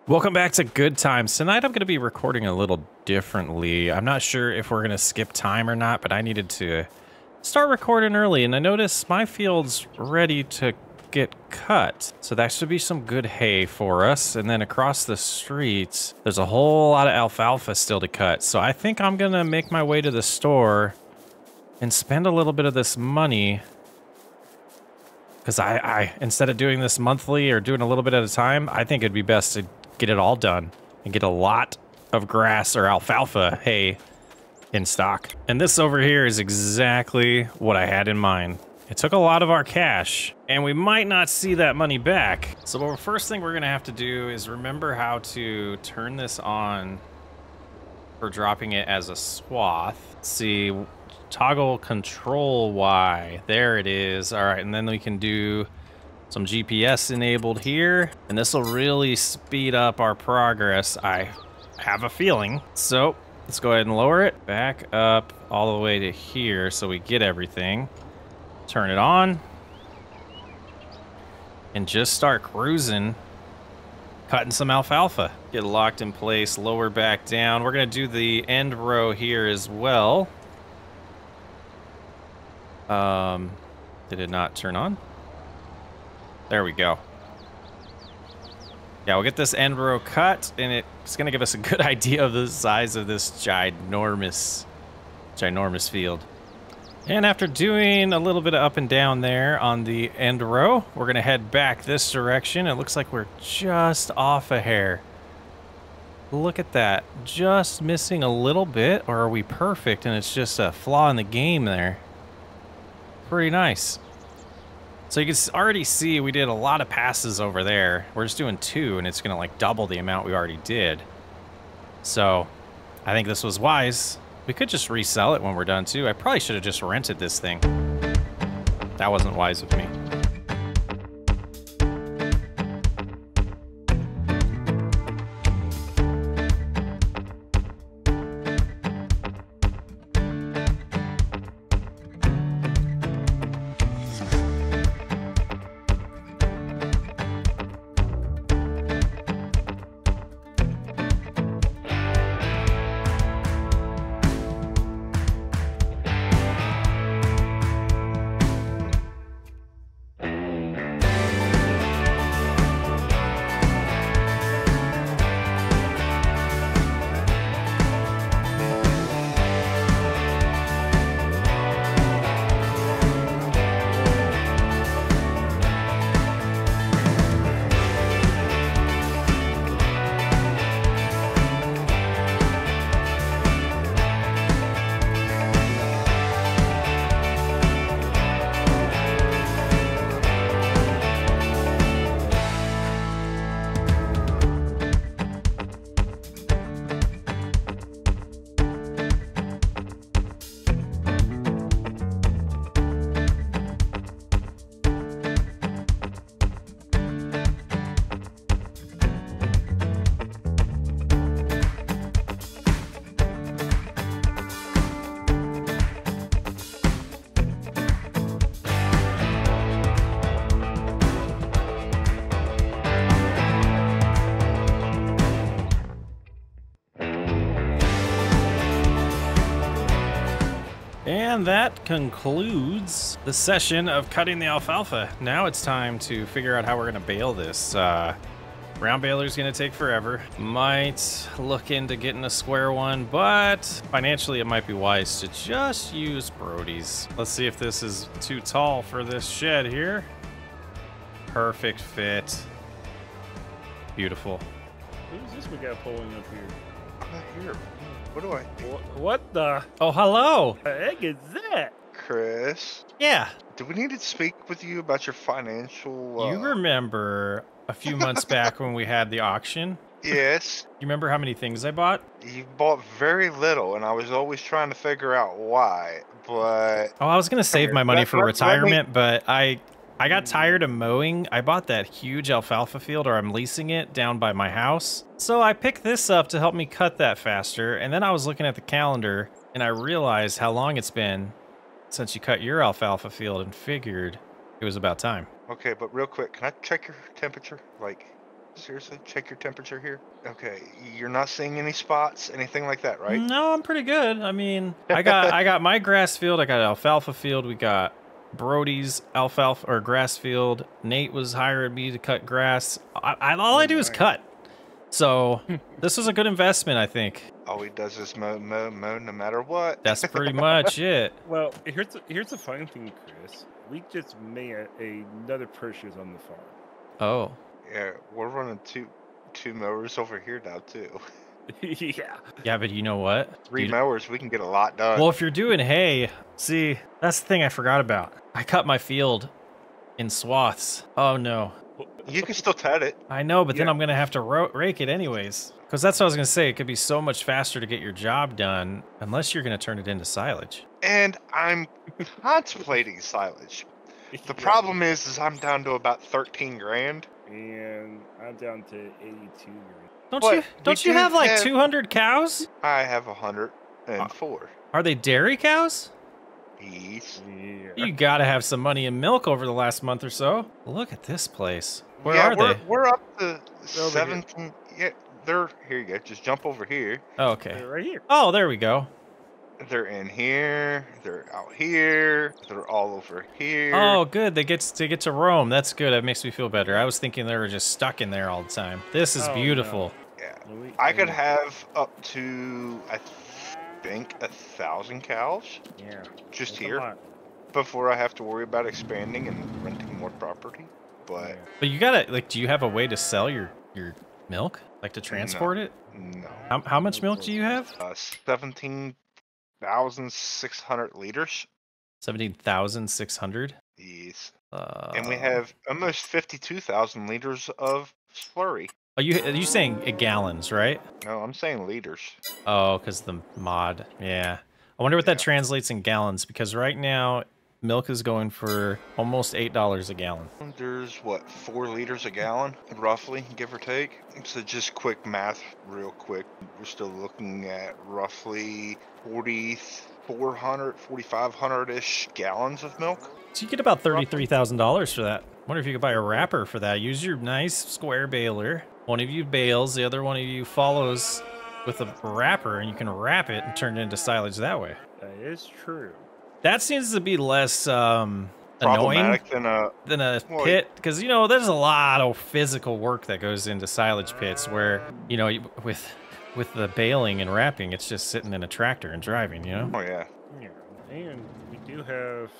Welcome back to Good Times. Tonight I'm going to be recording a little differently. I'm not sure if we're going to skip time or not, but I needed to start recording early, and I noticed my field's ready to get cut. So that should be some good hay for us. And then across the streets, there's a whole lot of alfalfa still to cut. So I think I'm going to make my way to the store and spend a little bit of this money. Because I instead of doing this monthly or doing a little bit at a time, I think it'd be best to get it all done and get a lot of grass or alfalfa hay in stock. And this over here is exactly what I had in mind. It took a lot of our cash, and we might not see that money back. So the first thing we're gonna have to do is remember how to turn this on for dropping it as a swath. Let's see, toggle control Y. There it is. All right, and then we can do some GPS enabled here, and this will really speed up our progress, I have a feeling. So let's go ahead and lower it back up all the way to here so we get everything. Turn it on and just start cruising, cutting some alfalfa. Get locked in place, lower back down. We're gonna do the end row here as well. Did it not turn on? There we go. Yeah, we'll get this end row cut, and it's gonna give us a good idea of the size of this ginormous field. And after doing a little bit of up and down there on the end row, we're gonna head back this direction. It looks like we're just off a hair. Look at that, just missing a little bit, or are we perfect and it's just a flaw in the game there? Pretty nice. So you can already see we did a lot of passes over there. We're just doing 2, and it's gonna like double the amount we already did. So I think this was wise. We could just resell it when we're done too. I probably should have just rented this thing. That wasn't wise of me. And that concludes the session of cutting the alfalfa. Now it's time to figure out how we're gonna bale this. Round baler's gonna take forever. Might look into getting a square one, but financially it might be wise to just use Brody's. Let's see if this is too tall for this shed here. Perfect fit. Beautiful. Who's this we got pulling up here? I'm not here. What do I do? What the Oh, hello. heck is that? Chris, Yeah. do we need to speak with you about your financial... You remember a few months back when we had the auction? Yes. You remember how many things I bought? You bought very little, and I was always trying to figure out why, but... Oh, I was gonna save my money for Let me- retirement, but I got tired of mowing. I bought that huge alfalfa field, or I'm leasing it down by my house. So I picked this up to help me cut that faster, and then I was looking at the calendar, and I realized how long it's been since you cut your alfalfa field and figured it was about time. Okay, but real quick, can I check your temperature? Like, Seriously, check your temperature here. Okay, you're not seeing any spots, anything like that, right? No, I'm pretty good. I mean, I got my grass field. I got alfalfa field. We got Brody's alfalfa or grass field. Nate was hiring me to cut grass. All I do is cut. So this was a good investment, I think. All he does is mow no matter what. That's pretty much it. Well, here's the funny thing, Chris. We just made another purchase on the farm. Oh. Yeah, we're running two mowers over here now too. Yeah. Yeah, but you know what? Three mowers, we can get a lot done. Well, if you're doing hay, see, that's the thing I forgot about. I cut my field in swaths. Oh no. You can still cut it. I know, but then Yeah. I'm gonna have to rake it anyways. Because that's what I was gonna say. It could be so much faster to get your job done, unless you're gonna turn it into silage. And I'm contemplating silage. The problem is I'm down to about 13 grand. And I'm down to 82 grand. Don't But you? Don't you do have like have- 200 cows? I have 104. Are they dairy cows? Yes. Yeah. You gotta have some money in milk over the last month or so. Look at this place. Where Yeah, are they? We're up to here. 17. Yeah, they're here. You go. Just jump over here. Oh, okay. They're right here. Oh, there we go. They're in here. They're out here. They're all over here. Oh, good. They get to roam. That's good. That makes me feel better. I was thinking they were just stuck in there all the time. This is Oh, beautiful. Yeah. We- I could have up to, I think, 1,000 cows Yeah. just That's a here lot. before I have to worry about expanding and renting more property. But Yeah. But you gotta like. Do you have a way to sell your milk? Like to transport it? no. How much milk do you have? 17,600 liters. 17,600. Yes. Uh, And we have almost 52,000 liters of slurry. Are you saying gallons, right? No, I'm saying liters. Oh, because the mod. Yeah. I wonder what that Yeah. translates in gallons, because right now milk is going for almost $8 a gallon. There's what, 4 liters a gallon, roughly, give or take. So just quick math, real quick. We're still looking at roughly 4,400, 4,500-ish gallons of milk. So you get about $33,000 for that. Wonder if you could buy a wrapper for that. Use your nice square baler. One of you bales, the other one of you follows with a wrapper, and you can wrap it and turn it into silage that way. That is true. That seems to be less annoying Problematic than than a Well, pit, because you know there's a lot of physical work that goes into silage pits where you know with the baling and wrapping, it's just sitting in a tractor and driving. You know. oh yeah. Yeah. And we do have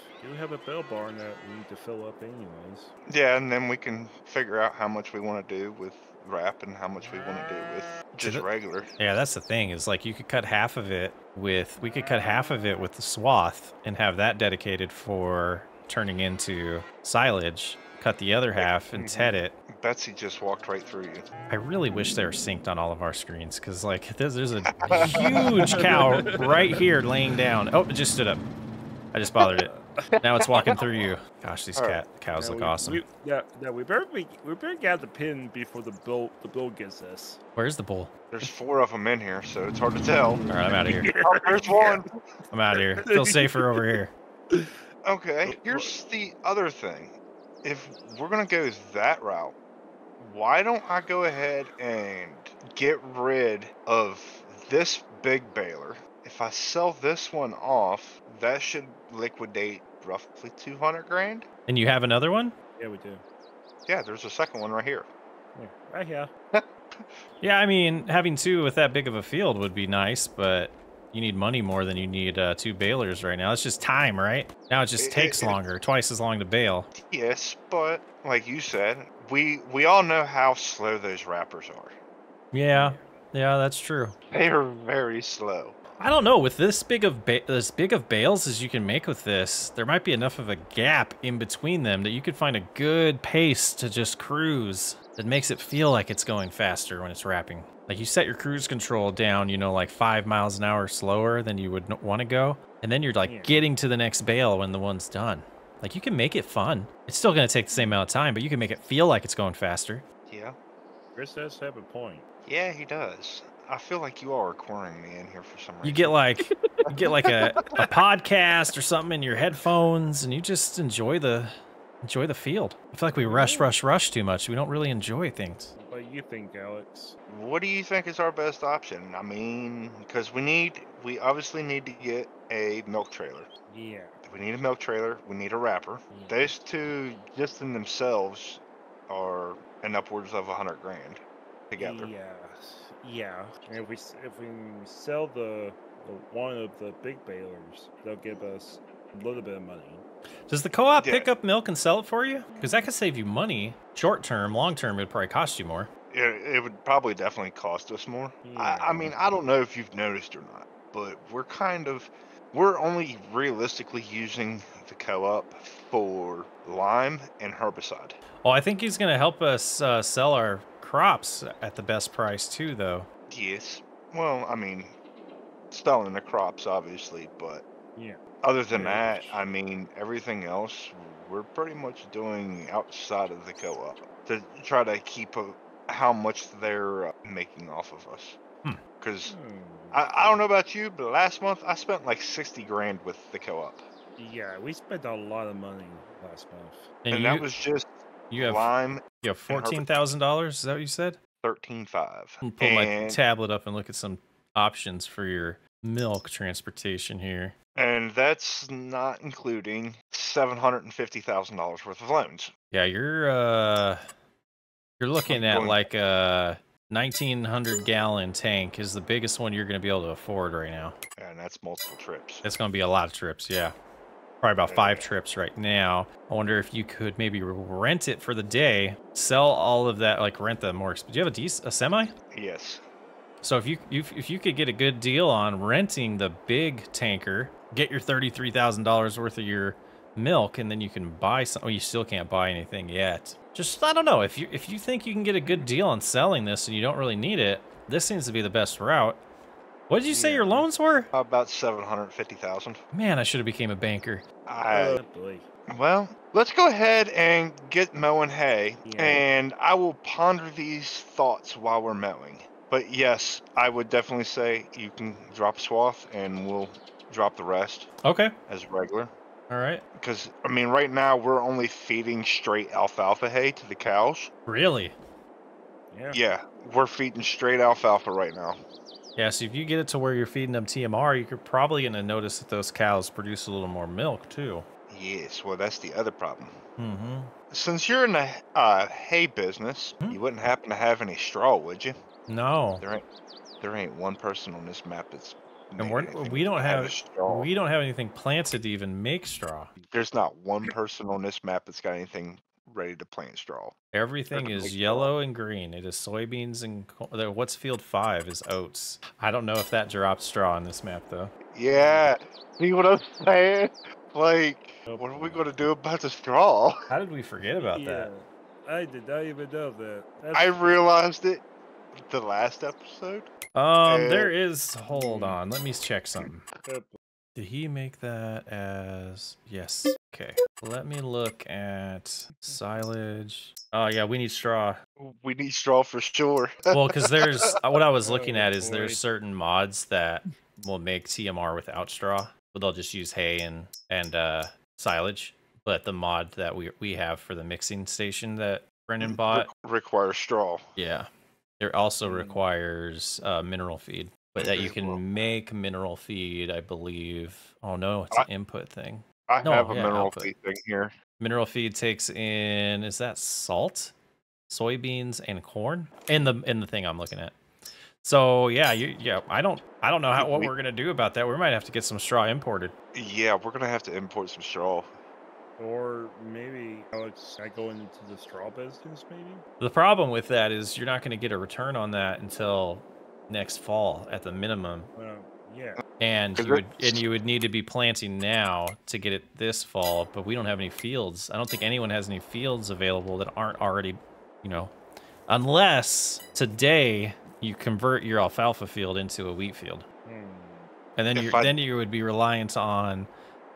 a bale barn that we need to fill up anyways. Yeah, and then we can figure out how much we want to do with wrap and how much we want to do with just that- regular. Yeah, that's the thing. Is like we could cut half of it with the swath and have that dedicated for turning into silage. Cut the other half and ted it. Betsy just walked right through you. I really wish they were synced on all of our screens, because like there's a huge cow right here laying down. Oh, it just stood up. I just bothered it. Now it's walking through you. Gosh, these All right. cows Now look we- awesome. we better get out the pin before the bill gets us. Where's the bull? There's 4 of them in here, so it's hard to tell. All right, I'm out of here. Oh, there's one. I'm out of here. Feel safer over here. Okay, here's the other thing. If we're gonna go that route, why don't I go ahead and get rid of this big baler? If I sell this one off, that should liquidate roughly 200 grand. And you have another one? Yeah, we do. Yeah, there's a second one right here. Yeah, right here. Yeah, I mean, having two with that big of a field would be nice, but you need money more than you need 2 balers right now. It's just time, right? Now it just takes longer, twice as long to bale. Yes, but like you said, we all know how slow those wrappers are. Yeah, that's true. They are very slow. I don't know. With this big of bales as you can make with this, there might be enough of a gap in between them that you could find a good pace to just cruise that makes it feel like it's going faster when it's wrapping. Like you set your cruise control down, you know, like 5 miles an hour slower than you would want to go, and then you're like Yeah. getting to the next bale when the one's done. Like you can make it fun. It's still going to take the same amount of time, but you can make it feel like it's going faster. Yeah. Chris does have a point. Yeah, he does. I feel like you are cornering me in here for some reason. You get like a podcast or something in your headphones, and you just enjoy the field. I feel like we rush too much. We don't really enjoy things. But about you think, Alex? What do you think is our best option? I mean, because we obviously need to get a milk trailer. Yeah. We need a milk trailer. We need a wrapper. Yeah. Those two, just in themselves, are an upwards of 100 grand together. Yeah. And if we sell the one of the big balers, they'll give us a little bit of money. Does the co-op Yeah. pick up milk and sell it for you? Because that could save you money. Short term, long term, it'd probably cost you more. It would probably definitely cost us more. I Yeah. mean, I don't know if you've noticed or not, but we're only realistically using the co-op for lime and herbicide. Well, I think he's going to help us sell our crops at the best price too, though. Yes. Well, I mean, selling the crops, obviously, but Yeah. other than Yeah. that, I mean, everything else we're pretty much doing outside of the co-op to try to keep how much they're making off of us. Because I don't know about you, but last month I spent like 60 grand with the co-op. Yeah, we spent a lot of money last month. And that was just you have lime, $14,000. Is that what you said? 13.5. I'll pull my tablet up and look at some options for your milk transportation here. And that's not including $750,000 worth of loans. Yeah, you're looking at like a 1,900 gallon tank is the biggest one you're going to be able to afford right now. And that's multiple trips. That's going to be a lot of trips, yeah. Probably about 5 trips right now. I wonder if you could maybe rent it for the day, sell all of that, like rent the more. Do you have a semi? Yes. So if you could get a good deal on renting the big tanker, get your $33,000 worth of your milk, and then you can buy some. Oh, you still can't buy anything yet. Just, I don't know, if you think you can get a good deal on selling this and you don't really need it, this seems to be the best route. What did you say your loans were? About $750,000. Man, I should have became a banker. Boy. Well, let's go ahead and get mowing hay, and I will ponder these thoughts while we're mowing. But yes, I would definitely say you can drop swath, and we'll drop the rest. Okay. As regular. All right. Because, I mean, right now we're only feeding straight alfalfa hay to the cows. Really? Yeah, we're feeding straight alfalfa right now. Yeah, so if you get it to where you're feeding them TMR, you're probably going to notice that those cows produce a little more milk, too. Yes, well, that's the other problem. Mm-hmm. Since you're in the hay business, you wouldn't happen to have any straw, would you? No. There ain't one person on this map that's... And we don't have anything planted to even make straw. There's not one person on this map that's got anything ready to plant straw. Everything is yellow and green. It is soybeans and what's field 5 is oats. I don't know if that drops straw on this map though. Yeah, see what I'm saying? Like, what are we going to do about the straw? How did we forget about that? I did not even know that. I realized it the last episode. There is. Hold on, let me check something. Did he make that as... Yes. Okay. Let me look at silage. Oh, yeah, we need straw. We need straw for sure. Well, because there's... What I was looking at is there's certain mods that will make TMR without straw. But they'll just use hay and silage. But the mod that we have for the mixing station that Brendan bought... requires straw. Yeah. It also requires mineral feed. But that you can make mineral feed, I believe. Oh no, it's an input thing. I have a mineral feed thing here. Mineral feed takes in, is that salt, soybeans, and corn in the thing I'm looking at. So yeah, I don't know what we're gonna do about that. We might have to get some straw imported. Yeah, we're gonna have to import some straw. Or maybe Alex, I go into the straw business. Maybe the problem with that is you're not gonna get a return on that until next fall at the minimum. Yeah. And you would need to be planting now to get it this fall, but we don't have any fields. I don't think anyone has any fields available that aren't already, unless today you convert your alfalfa field into a wheat field. And then you would be reliant on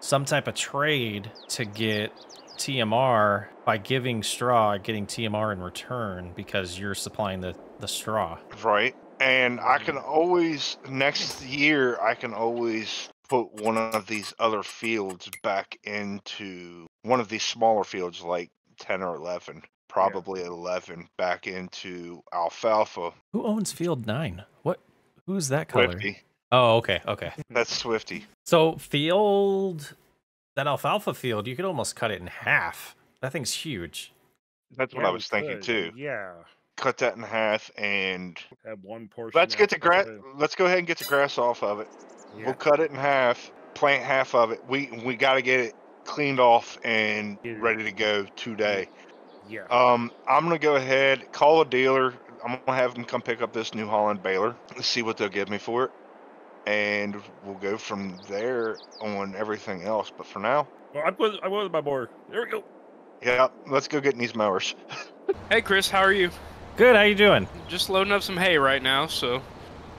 some type of trade to get TMR by giving straw, getting TMR in return because you're supplying the straw. Right. And I can always, next year, I can always put one of these other fields back into one of these smaller fields, like 10 or 11, probably 11 back into alfalfa. Who owns Field 9? What? Who's that color? Swifty. Oh, okay, okay. That's Swifty. So that alfalfa field, you could almost cut it in half. That thing's huge. That's what Yeah, I we was thinking could, too. Yeah. Cut that in half and Have one portion. let's get the grass. outside. Let's go ahead and get the grass off of it. Yeah. We'll cut it in half, plant half of it. We got to get it cleaned off and Yeah. ready to go today. Yeah. I'm gonna go ahead, call a dealer. I'm gonna have them come pick up this New Holland baler, see what they'll give me for it, and we'll go from there on everything else. But for now, Well, I'm with my board. There we go. yeah, let's go get these mowers. Hey Chris, how are you? Good, how you doing? Just loading up some hay right now, so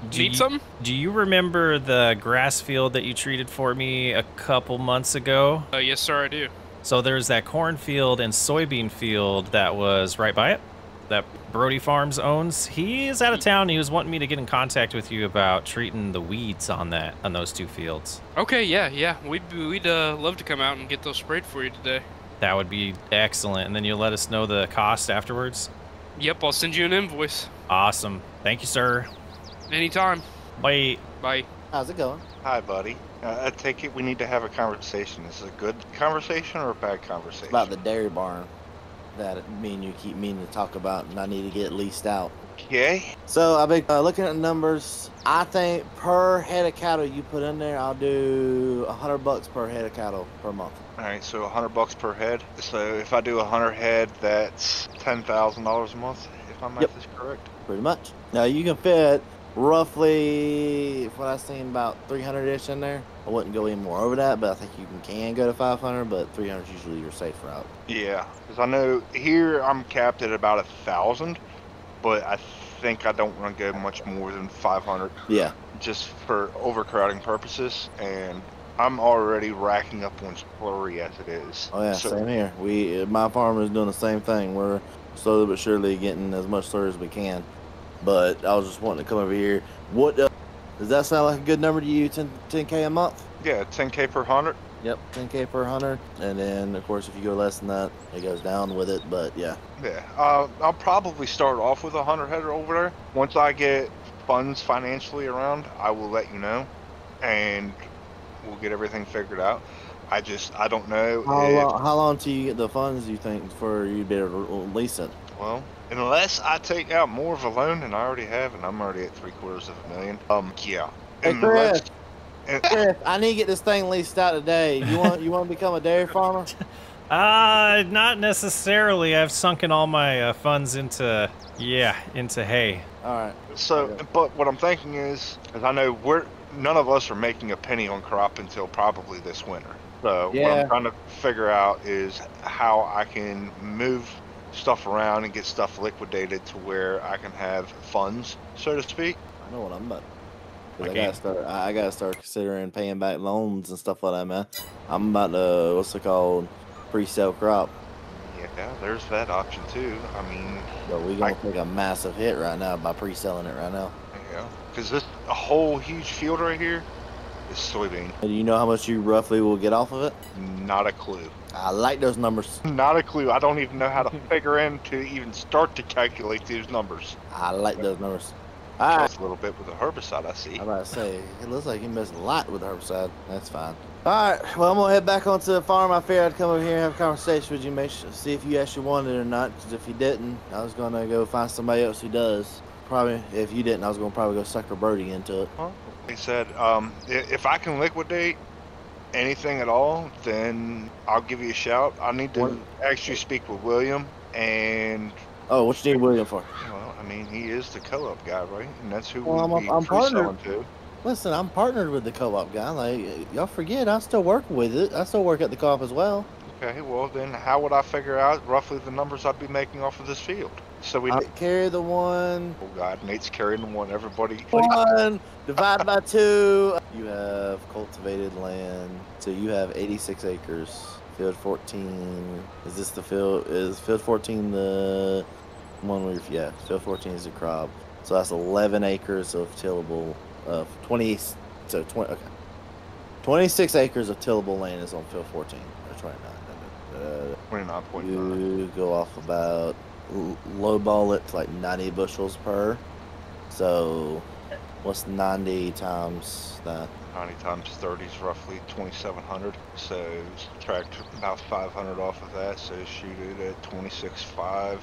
Do need you- something? Do you remember the grass field that you treated for me a couple months ago? Yes sir, I do. So there's that cornfield and soybean field that was right by it, that Brody Farms owns. He is out of town. He was wanting me to get in contact with you about treating the weeds on those two fields. Okay, yeah. We'd love to come out and get those sprayed for you today. That would be excellent. And then you'll let us know the cost afterwards. Yep, I'll send you an invoice. Awesome. Thank you, sir. Anytime. Bye. Bye. How's it going? Hi, buddy. I take it we need to have a conversation. Is it a good conversation or a bad conversation? About the dairy barn that me and you keep meaning to talk about, and I need to get leased out. Okay. So I've been looking at the numbers. I think per head of cattle you put in there, I'll do $100 per head of cattle per month. All right, so $100 per head. So if I do 100 head, that's $10,000 a month, if my math Yep. is correct. Pretty much. Now you can fit roughly, what I've seen, about 300-ish in there. I wouldn't go any more over that, but I think you can go to 500, but 300 is usually your safe route. Yeah, because I know here I'm capped at about 1,000, but I think I don't want to go much more than 500 Yeah. just for overcrowding purposes, and I'm already racking up on slurry as it is. Oh yeah, So- same here. My farmer is doing the same thing. We're slowly but surely getting as much slurry as we can. But I was just wanting to come over here. What does that sound like a good number to you? 10K a month? Yeah, 10K per 100. Yep, 10K per 100. And then of course if you go less than that, it goes down with it. But yeah, Yeah, I'll probably start off with 100 header over there. Once I get funds financially around, I will let you know, and we'll get everything figured out. I don't know how long till you get the funds you think for you to be able to lease it? Well, unless I take out more of a loan than I already have, and I'm already at $750,000. Yeah. Hey, Unless- Chris, I need to get this thing leased out today. You want to become a dairy farmer? Not necessarily. I've sunken all my funds into hay. All right. So, Okay. but what I'm thinking is I know none of us are making a penny on crop until probably this winter. So what Yeah. I'm trying to figure out is how I can move stuff around and get stuff liquidated to where I can have funds, so to speak. I know what I'm about. 'Cause Okay. I gotta start considering paying back loans and stuff like that, man. I'm about to what's it called, pre-sale crop. Yeah, there's that option too. I mean, But we gonna take a massive hit right now by pre-selling it right now. yeah, because this a whole huge field right here is soybean. And do you know how much you roughly will get off of it? Not a clue. I like those numbers. Not a clue. I don't even know how to figure in to even start to calculate those numbers. I like those numbers. All right. Just a little bit with the herbicide I see. I'm about to say, it looks like you missed a lot with the herbicide. That's fine. All right, well, I'm going to head back onto the farm. I figured I'd come over here and have a conversation with you, see if you actually wanted it or not, because if you didn't, I was going to go find somebody else who does. Probably, if you didn't, I was going to probably go sucker Birdie into it. Well, he said, if I can liquidate anything at all, then I'll give you a shout. I need to What? actually speak with William, and Oh, what you need William for? well, I mean, he is the co-op guy, right? And that's who Well, we'll be I'm pre-selling partnered. to. Listen, I'm partnered with the co-op guy. Like, y'all forget, I still work with it. I still work at the co-op as well. Okay, well then, how would I figure out roughly the numbers I'd be making off of this field? So we. I carry the one. Oh God, Nate's carrying the one. Everybody. One divided by 2. You have cultivated land, so you have 86 acres. Field 14. Is this the field? Is field 14 the one where? Yeah, field 14 is the crop. So that's 11 acres of tillable. 20. So 20. Okay. 26 acres of tillable land is on field 14. Or 29. 29.9. You go off about lowball it to like 90 bushels per. So, what's 90 times that? 90 times 30 is roughly 2,700. So subtract about 500 off of that. So shoot it at 26.5.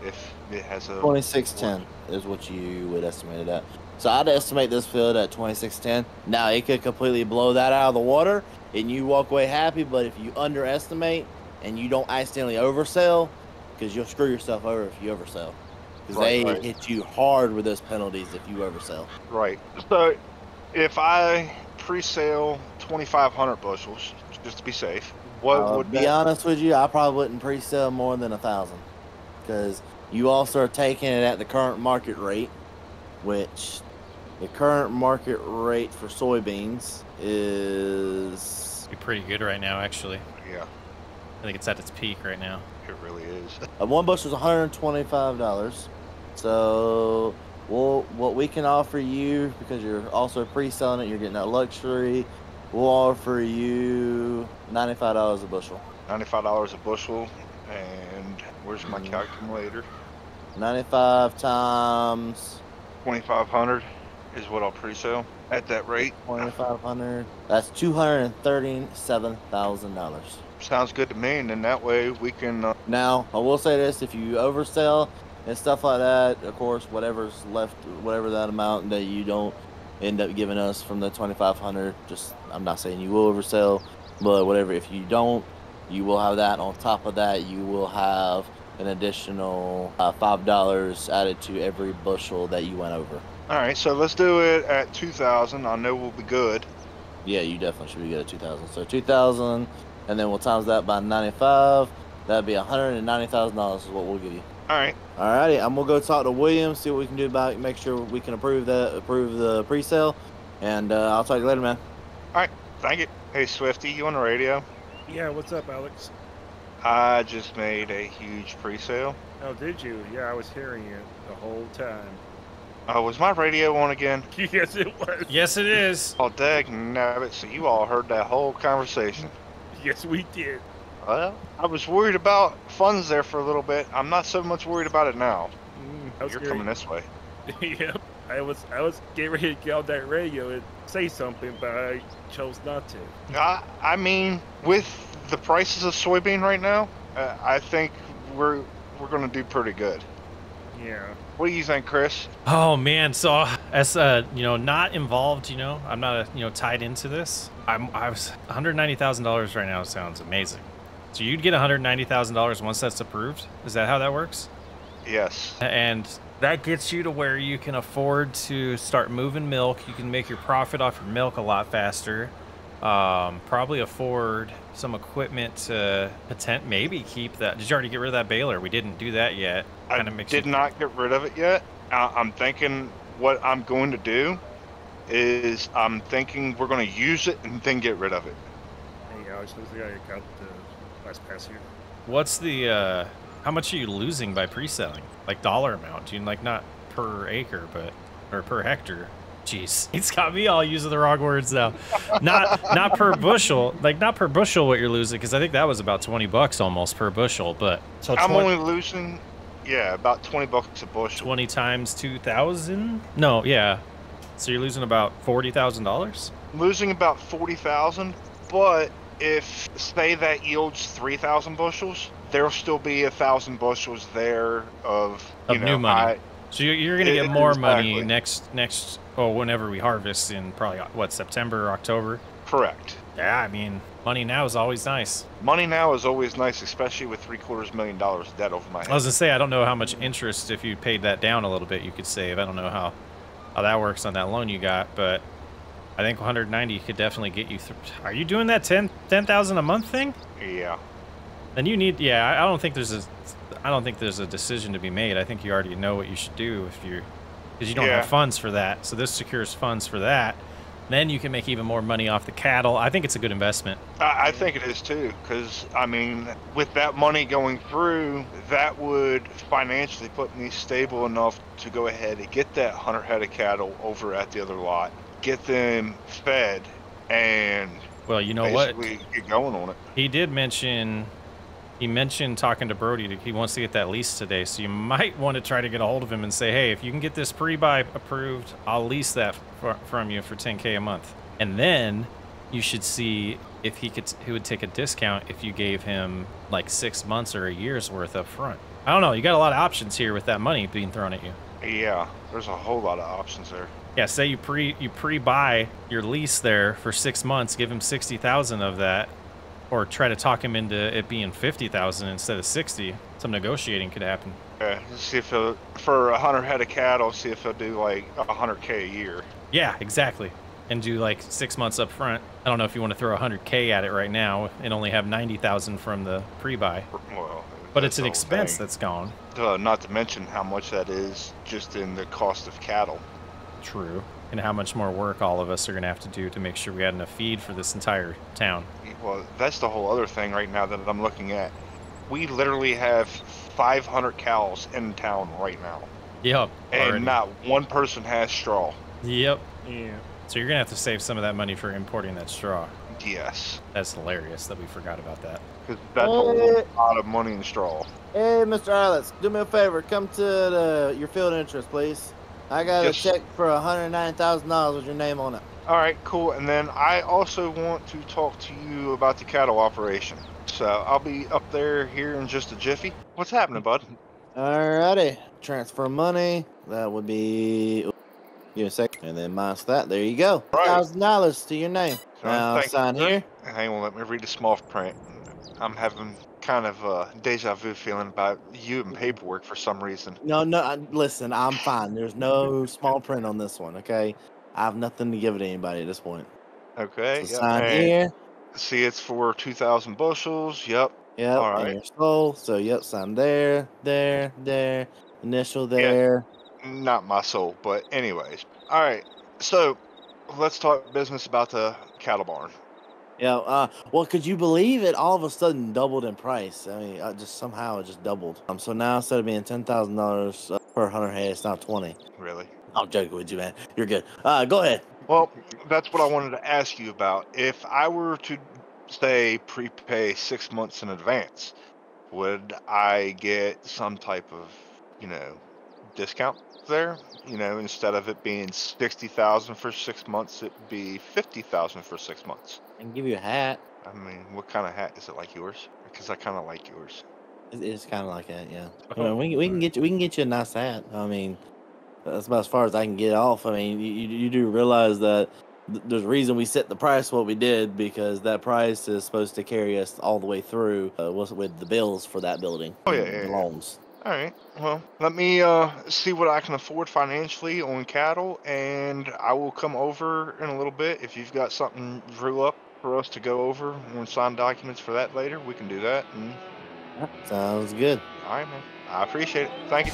If it has a 2610 is what you would estimate it at. So I'd estimate this field at 2610. Now it could completely blow that out of the water and you walk away happy, but if you underestimate and you don't accidentally oversell, because you'll screw yourself over if you oversell. Because they hit you hard with those penalties if you oversell. Right. So if I pre-sale 2,500 bushels, just to be safe, what would be honest with you, I probably wouldn't pre-sell more than 1,000. Because you also are taking it at the current market rate, which the current market rate for soybeans is pretty good right now, actually. Yeah. I think it's at its peak right now. It really is. One bushel is $125. So what we can offer you, because you're also pre-selling it, you're getting that luxury, we'll offer you $95 a bushel. $95 a bushel. And where's my calculator? 95 times 2,500 is what I'll pre-sale at that rate. 2,500. That's $237,000. Sounds good to me. And then that way we can. Now I will say this: if you oversell and stuff like that, of course, whatever's left, whatever that amount that you don't end up giving us from the 2,500, just I'm not saying you will oversell, but whatever. If you don't, you will have that. On top of that, you will have an additional $5 added to every bushel that you went over. All right, so let's do it at 2,000. I know we'll be good. Yeah, you definitely should be good at 2,000. So 2,000, and then we'll times that by 95. That'd be $190,000 is what we'll give you. All right. Alrighty, I'm gonna go talk to William, see what we can do about it, make sure we can approve the pre-sale, and I'll talk to you later, man. All right, thank you. Hey, Swifty, you on the radio? Yeah, what's up, Alex? I just made a huge pre-sale. Oh, did you? Yeah, I was hearing it the whole time. Was my radio on again? Yes, it was. Yes, it is. Oh, dagnabbit, so you all heard that whole conversation. Yes, we did. Well, I was worried about funds there for a little bit. I'm not so much worried about it now. You're coming this way. Yep. I was getting ready to get on that radio and say something, but I chose not to. I mean, with the prices of soybean right now, I think we're going to do pretty good. Yeah. What do you think, Chris? Oh man, so as not involved, I'm not tied into this. I was $190,000 right now. Sounds amazing. So you'd get $190,000 once that's approved. Is that how that works? Yes. And that gets you to where you can afford to start moving milk. You can make your profit off your milk a lot faster. Probably afford some equipment to maybe keep that. Did you already get rid of that baler? We didn't do that yet. I did not get rid of it yet. I'm thinking what I'm going to do is I'm thinking we're going to use it and then get rid of it. Hey, Alex, looks like I got the last pass here. What's the how much are you losing by pre-selling? Like dollar amount? Like not per acre, or per hectare. Jeez, it's got me all using the wrong words now. Not per bushel, like not per bushel what you're losing, because I think that was about $20 almost per bushel. But so I'm only losing, about $20 a bushel. 20 times 2,000? No, yeah. So you're losing about $40,000. Losing about 40,000, but if say that yields 3,000 bushels, there'll still be 1,000 bushels there of new money. So you're going to get more money exactly. next whenever we harvest in probably September or October. Correct. Yeah, I mean, money now is always nice. Money now is always nice, especially with $750,000 debt over my head. I was gonna say I don't know how much interest, if you paid that down a little bit, you could save. I don't know how that works on that loan you got, but I think 190 could definitely get you through. Are you doing that 10,000 a month thing? Yeah. Then you need. Yeah, I don't think there's a decision to be made. I think you already know what you should do because you don't have funds for that. So this secures funds for that. Then you can make even more money off the cattle. I think it's a good investment. I think it is too, because I mean, with that money going through, that would financially put me stable enough to go ahead and get that 100 head of cattle over at the other lot, get them fed, and well, you know what? get going on it. He did mention He mentioned talking to Brody. He wants to get that lease today, so you might want to try to get a hold of him and say, hey, if you can get this pre-buy approved, I'll lease that from you for $10K a month. And then you should see if he would take a discount if you gave him like 6 months or a year's worth up front. I don't know. You got a lot of options here with that money being thrown at you. Yeah, there's a whole lot of options there. Yeah, say you pre-buy your lease there for 6 months, give him 60,000 of that, or try to talk him into it being 50,000 instead of 60. Some negotiating could happen. Yeah, see if he'll, for 100 head of cattle, see if he'll do like 100K a year. Yeah, exactly. And do like 6 months up front. I don't know if you want to throw 100K at it right now and only have 90,000 from the pre-buy. Well, But it's that's an the whole expense thing. that's gone. Not to mention how much that is just in the cost of cattle. True. And how much more work all of us are going to have to do to make sure we had enough feed for this entire town. Well, that's the whole other thing right now that I'm looking at. We literally have 500 cows in town right now. Yep. And already. not one person has straw. Yep. Yeah. So you're going to have to save some of that money for importing that straw. Yes. That's hilarious that we forgot about that. Because that's a lot of money in straw. Hey, Mr. Alex, do me a favor. Come to your field entrance, please. I got Yes. a check for $109,000 with your name on it. All right, cool. And then I also want to talk to you about the cattle operation. So I'll be up there here in just a jiffy. What's happening, bud? Alrighty. Transfer money. That would be... Give me a second. And then minus that. There you go. Right. $1,000 to your name. Now Thank you, sign sir. here. Hang on, let me read the small print. I'm having kind of a deja vu feeling about you and paperwork for some reason. No, listen, I'm fine. There's no small print on this one, okay? I have nothing to give it to anybody at this point. Okay. So Yep. sign And here. see, it's for 2,000 bushels. Yep. Yep. all And right. your soul. So, yep, sign there, there. Initial there. Not my soul, but anyways. All right. So let's talk business about the cattle barn. Yeah. Well, could you believe it? All of a sudden, doubled in price. I mean, just somehow it just doubled. So now instead of being $10,000 per 100 head, it's now 20. Really? I'm joking with you, man. You're good. Go ahead. Well, that's what I wanted to ask you about. If I were to, say, prepay 6 months in advance, would I get some type of, discount there? Instead of it being 60,000 for 6 months, it'd be 50,000 for 6 months. I can give you a hat. I mean, what kind of hat is it, like yours? Because I kind of like yours. It's kind of like that, yeah. I Oh, mean, we can get you a nice hat. I mean, that's about as far as I can get off. I mean, you do realize that there's a reason we set the price what we did, because that price is supposed to carry us all the way through with the bills for that building. Oh, yeah, and yeah, the yeah. loans. All right. Well, let me see what I can afford financially on cattle, and I will come over in a little bit. If you've got something drew up for us to go over and sign documents for that later, we can do that. And Sounds good. all right, man. I appreciate it. Thank you.